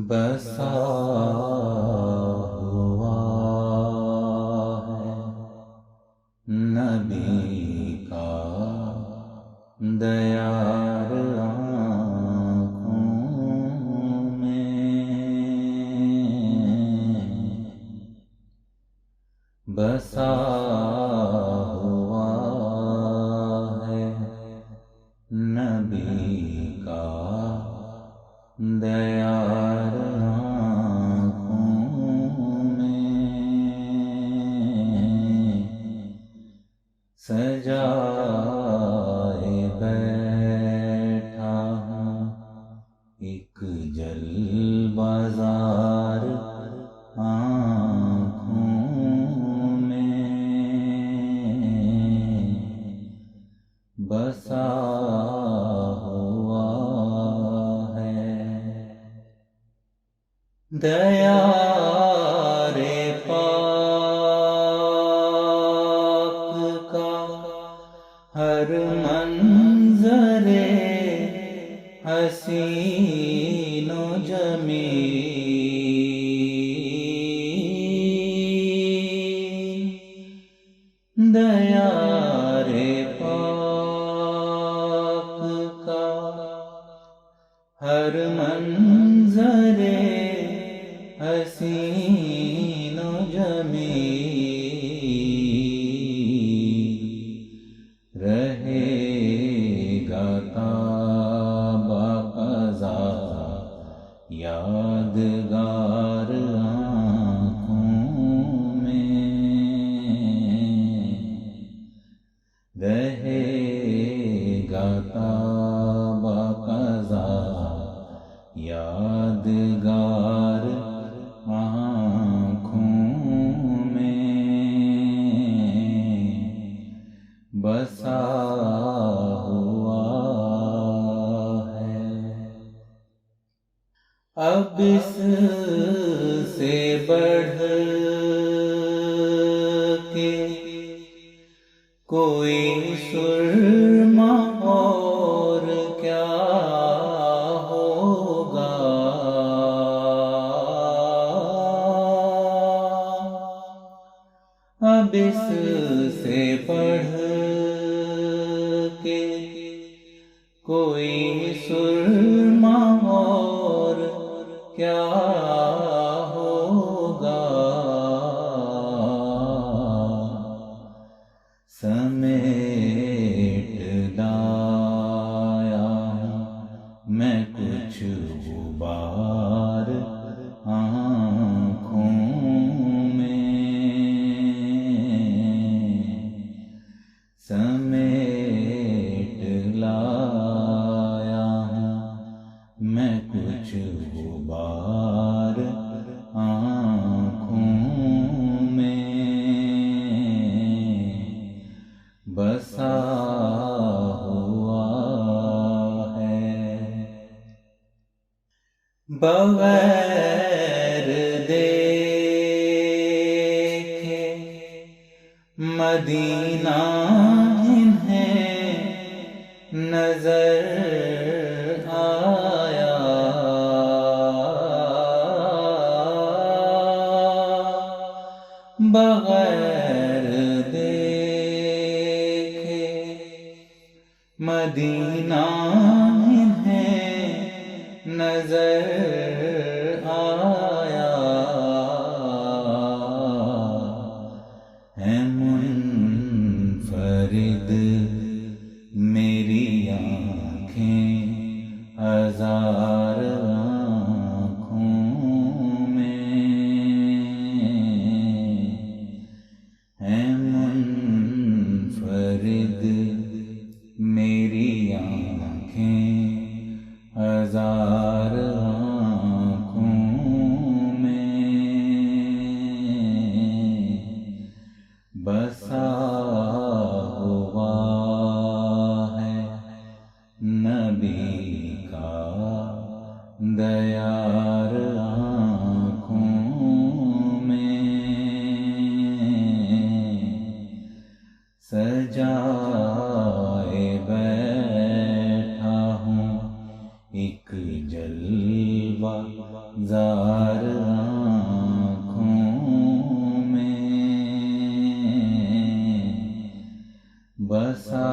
بسا ہوا ہے نبی کا دیار آنکھوں میں، بسا ہوا ہے نبی کا دیار آنکھوں میں، سجائے بیٹھا ہوں ایک جل بازار آنکھوں میں، بسا ہوا ہے دیار پاک کا ہر منظر حسین و جمیل، دیار پاک کا ہر منظر حسین و جمیل، رہے گا تا باقضا یادگار آنکھوں میں، رہے گا تا باقضا یادگار آنکھوں میں، بسا ہوا ہے اب اس سے بڑھ کے کوئی سرما اور کیا ہوگا، اب اس سے بڑھ کے کوئی سرما اور کیا ہوگا، سمیٹ لایا ہوں میں کچھ غبار آنکھوں میں، سمیٹ لایا ہوں میں کچھ غبار آنکھوں میں، بسا ہوا ہے بغیر دیکھے مدینہ انہیں نظر آیا، بغیر دیکھے مدینہ انہیں نظر آیا، ہے منفرد میری آنکھیں ہزار آنکھوں میں، ہے منفرد میری دیار آنکھوں میں بسا